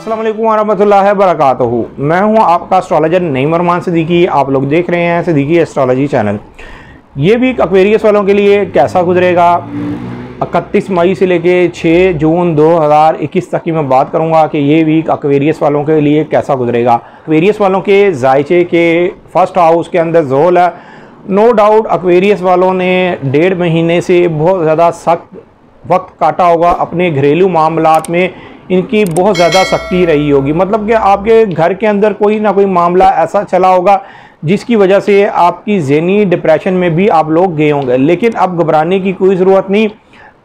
अस्सलाम वालेकुम वरहमतुल्लाहि वबरकातुहू। मैं हूं आपका एस्ट्रोलॉजर नईम अरमान सिद्दीकी। आप लोग देख रहे हैं सिद्दीकी एस्ट्रोलॉजी चैनल। ये वीक एक्वेरियस वालों के लिए कैसा गुजरेगा 31 मई से लेके 6 जून 2021 तक की मैं बात करूंगा कि ये वीक एक्वेरियस वालों के लिए कैसा गुजरेगा। एक्वेरियस वालों के जायचे के फर्स्ट हाउस के अंदर ज़ोल है। नो डाउट एक्वेरियस वालों ने 1.5 महीने से बहुत ज़्यादा सख्त वक्त काटा होगा। अपने घरेलू मामलात में इनकी बहुत ज़्यादा सख्ती रही होगी। मतलब कि आपके घर के अंदर कोई ना कोई मामला ऐसा चला होगा जिसकी वजह से आपकी ज़हनी डिप्रेशन में भी आप लोग गए होंगे। लेकिन अब घबराने की कोई ज़रूरत नहीं।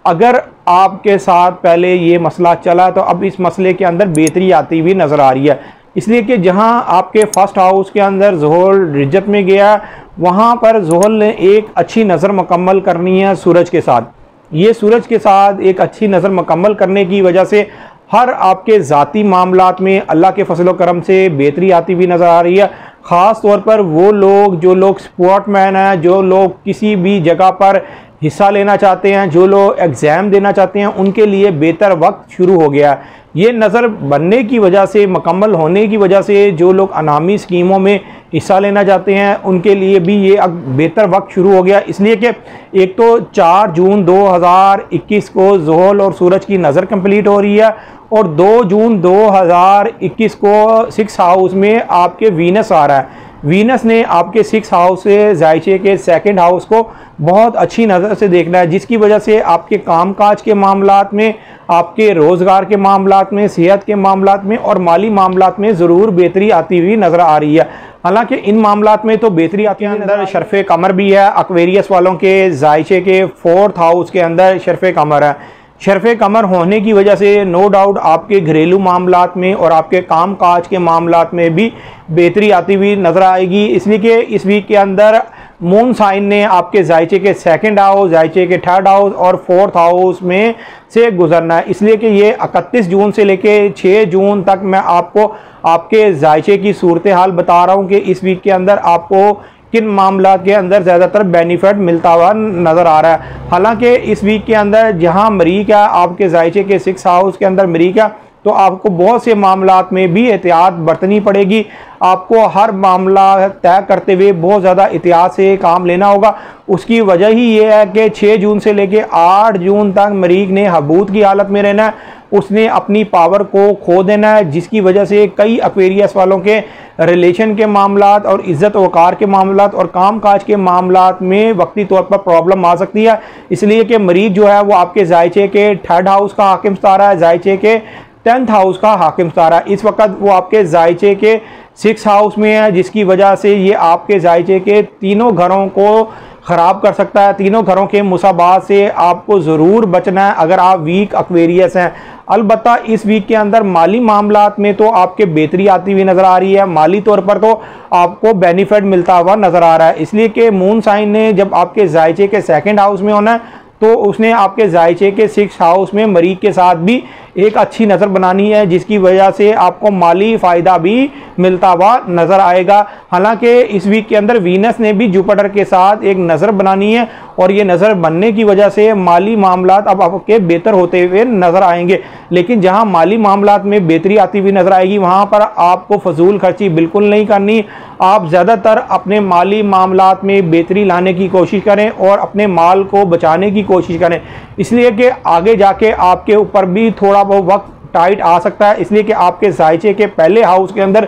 अगर आपके साथ पहले ये मसला चला तो अब इस मसले के अंदर बेहतरी आती हुई नज़र आ रही है। इसलिए कि जहां आपके फर्स्ट हाउस के अंदर ज़ोहल रिजत में गया, वहां पर ज़ोहल ने एक अच्छी नज़र मुकम्मल करनी है सूरज के साथ। ये सूरज के साथ एक अच्छी नज़र मुकम्मल करने की वजह से हर आपके ज़ाती मामलात में अल्लाह के फजल करम से बेहतरी आती हुई नज़र आ रही है। ख़ास तौर पर वो लोग जो लोग स्पोर्टमैन हैं, जो लोग किसी भी जगह पर हिस्सा लेना चाहते हैं, जो लोग एग्ज़ाम देना चाहते हैं, उनके लिए बेहतर वक्त शुरू हो गया। ये नज़र बनने की वजह से, मुकम्मल होने की वजह से जो लोग अनामी स्कीमों में हिस्सा लेना चाहते हैं उनके लिए भी ये अब बेहतर वक्त शुरू हो गया। इसलिए कि एक तो 4 जून 2021 को ज़ोहल और सूरज की नज़र कंप्लीट हो रही है और 2 जून 2021 को 6 हाउस में आपके वीनस आ रहा है। वीनस ने आपके 6 हाउस से जायचे के 2nd हाउस को बहुत अच्छी नज़र से देखना है, जिसकी वजह से आपके कामकाज के मामलात में, आपके रोज़गार के मामलात में, सेहत के मामलात में और माली मामलात में ज़रूर बेहतरी आती हुई नज़र आ रही है। हालांकि इन मामलात में तो बेहतरी आती है। अंदर शरफ़े कमर भी है। एक्वेरियस वालों के जायचे के 4th हाउस के अंदर शरफ़े कमर है। शरफ़े कमर होने की वजह से नो डाउट आपके घरेलू मामलात में और आपके काम काज के मामलात में भी बेहतरी आती हुई नज़र आएगी। इसलिए कि इस वीक के अंदर मून साइन ने आपके जायचे के 2nd हाउस, जायचे के 3rd हाउस और 4th हाउस में से गुजरना है। इसलिए कि ये 31 जून से लेके 6 जून तक मैं आपको आपके जायचे की सूरत हाल बता रहा हूँ कि इस वीक के अंदर आपको किन मामला के अंदर ज़्यादातर बेनिफिट मिलता हुआ नज़र आ रहा है। हालांकि इस वीक के अंदर जहां मरीक है, आपके जायचे के 6 हाउस के अंदर मरीक है, तो आपको बहुत से मामलात में भी एहतियात बरतनी पड़ेगी। आपको हर मामला तय करते हुए बहुत ज़्यादा एहतियात से काम लेना होगा। उसकी वजह ही ये है कि 6 जून से लेकर 8 जून तक मरीक ने हबूत की हालत में रहना है। उसने अपनी पावर को खो देना है, जिसकी वजह से कई एक्वेरियस वालों के रिलेशन के मामलात और इज़्ज़त वक़ार के मामलात और काम काज के मामलात में वक्ती तौर पर प्रॉब्लम आ सकती है। इसलिए कि मरीज जो है वो आपके जायचे के 3rd हाउस का हाकिम सितारा है, जायचे के 10th हाउस का हाकिम सितारा है। इस वक्त वो आपके जायचे के 6 हाउस में है, जिसकी वजह से ये आपके जायचे के तीनों घरों को ख़राब कर सकता है। तीनों घरों के मुसाबात से आपको ज़रूर बचना है अगर आप वीक एक्वेरियस हैं। अलबत्ता इस वीक के अंदर माली मामलात में तो आपके बेहतरी आती हुई नज़र आ रही है। माली तौर पर तो आपको बेनिफिट मिलता हुआ नज़र आ रहा है। इसलिए कि मून साइन ने जब आपके जायचे के 2nd हाउस में होना है तो उसने आपके जायचे के 6 हाउस में मरीक के साथ भी एक अच्छी नज़र बनानी है, जिसकी वजह से आपको माली फ़ायदा भी मिलता हुआ नज़र आएगा। हालांकि इस वीक के अंदर वीनस ने भी जुपिटर के साथ एक नज़र बनानी है और ये नज़र बनने की वजह से माली मामलात अब आपके बेहतर होते हुए नज़र आएंगे। लेकिन जहां माली मामलात में बेहतरी आती हुई नज़र आएगी वहां पर आपको फजूल खर्ची बिल्कुल नहीं करनी। आप ज़्यादातर अपने माली मामलात में बेहतरी लाने की कोशिश करें और अपने माल को बचाने की कोशिश करें। इसलिए कि आगे जाके आपके ऊपर भी थोड़ा बहुत वक्त टाइट आ सकता है। इसलिए कि आपके जायचे के पहले हाउस के अंदर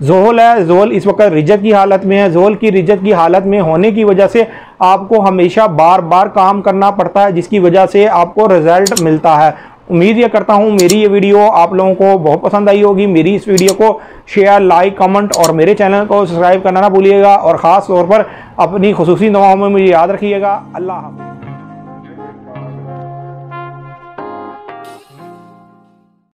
ज़ोहल है। ज़ोहल इस वक्त रिजत की हालत में है। ज़ोहल की रिजत की हालत में होने की वजह से आपको हमेशा बार बार काम करना पड़ता है, जिसकी वजह से आपको रिजल्ट मिलता है। उम्मीद ये करता हूँ मेरी ये वीडियो आप लोगों को बहुत पसंद आई होगी। मेरी इस वीडियो को शेयर, लाइक, कमेंट और मेरे चैनल को सब्सक्राइब करना ना भूलिएगा और ख़ास तौर पर अपनी खुसूसी दुआओं में मुझे याद रखिएगा। अल्लाह हाफ़िज़।